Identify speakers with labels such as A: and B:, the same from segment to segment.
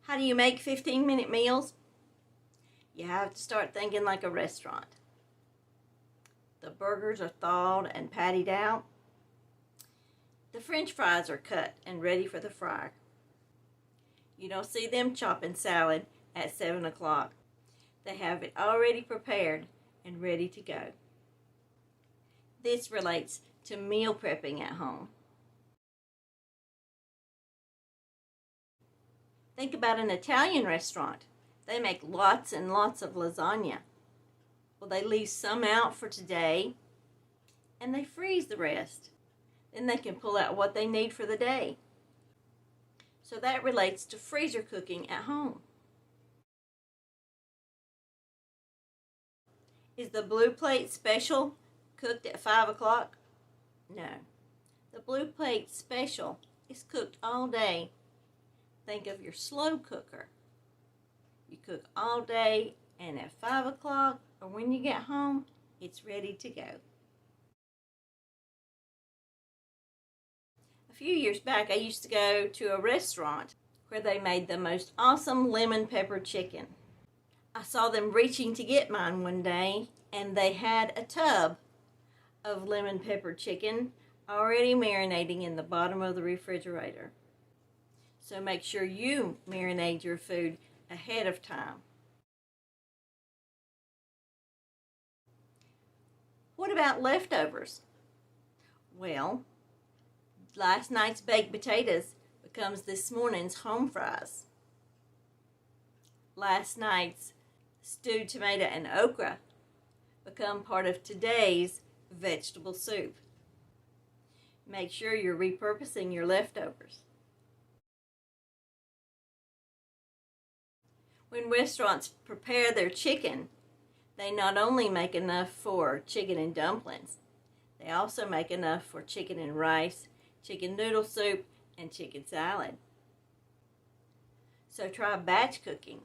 A: How do you make 15-minute meals? You have to start thinking like a restaurant. The burgers are thawed and pattied out. The French fries are cut and ready for the fryer. You don't see them chopping salad at 7 o'clock. They have it already prepared and ready to go. This relates to meal prepping at home. Think about an Italian restaurant. They make lots and lots of lasagna. Well, they leave some out for today and they freeze the rest. Then they can pull out what they need for the day. So that relates to freezer cooking at home. Is the Blue Plate Special cooked at 5 o'clock? No. The Blue Plate Special is cooked all day. Think of your slow cooker. You cook all day, and at 5 o'clock or when you get home, it's ready to go. A few years back, I used to go to a restaurant where they made the most awesome lemon pepper chicken. I saw them reaching to get mine one day, and they had a tub of lemon pepper chicken already marinating in the bottom of the refrigerator. So make sure you marinate your food ahead of time. What about leftovers? Well, last night's baked potatoes becomes this morning's home fries. Last night's stewed tomato and okra become part of today's vegetable soup. Make sure you're repurposing your leftovers. When restaurants prepare their chicken, they not only make enough for chicken and dumplings, they also make enough for chicken and rice, chicken noodle soup, and chicken salad. So try batch cooking.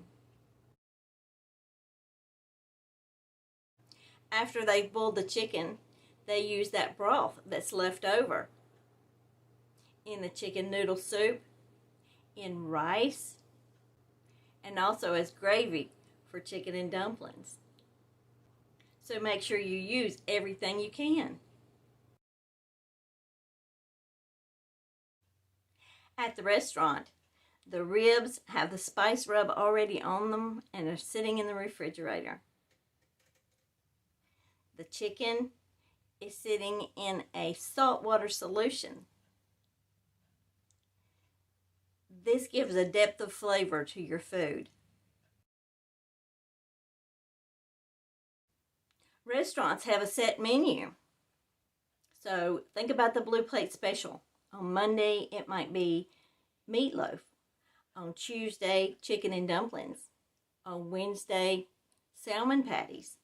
A: After they've boiled the chicken, they use that broth that's left over in the chicken noodle soup, in rice, and also as gravy for chicken and dumplings. So make sure you use everything you can. At the restaurant, the ribs have the spice rub already on them and are sitting in the refrigerator. The chicken is sitting in a saltwater solution. This gives a depth of flavor to your food. Restaurants have a set menu. So think about the Blue Plate Special. On Monday, it might be meatloaf. On Tuesday, chicken and dumplings. On Wednesday, salmon patties.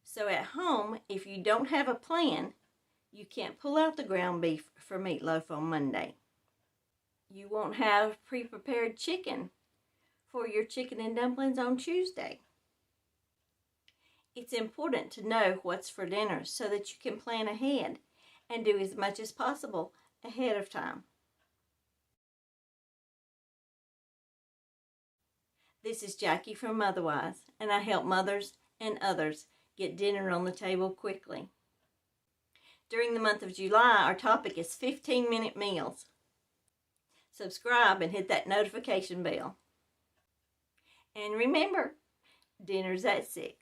A: So at home, if you don't have a plan, you can't pull out the ground beef for meatloaf on Monday. You won't have pre-prepared chicken for your chicken and dumplings on Tuesday. It's important to know what's for dinner so that you can plan ahead and do as much as possible ahead of time. This is Jackie from Motherwise, and I help mothers and others get dinner on the table quickly. During the month of July, our topic is 15-minute meals. Subscribe and hit that notification bell. And remember, dinner's at 6.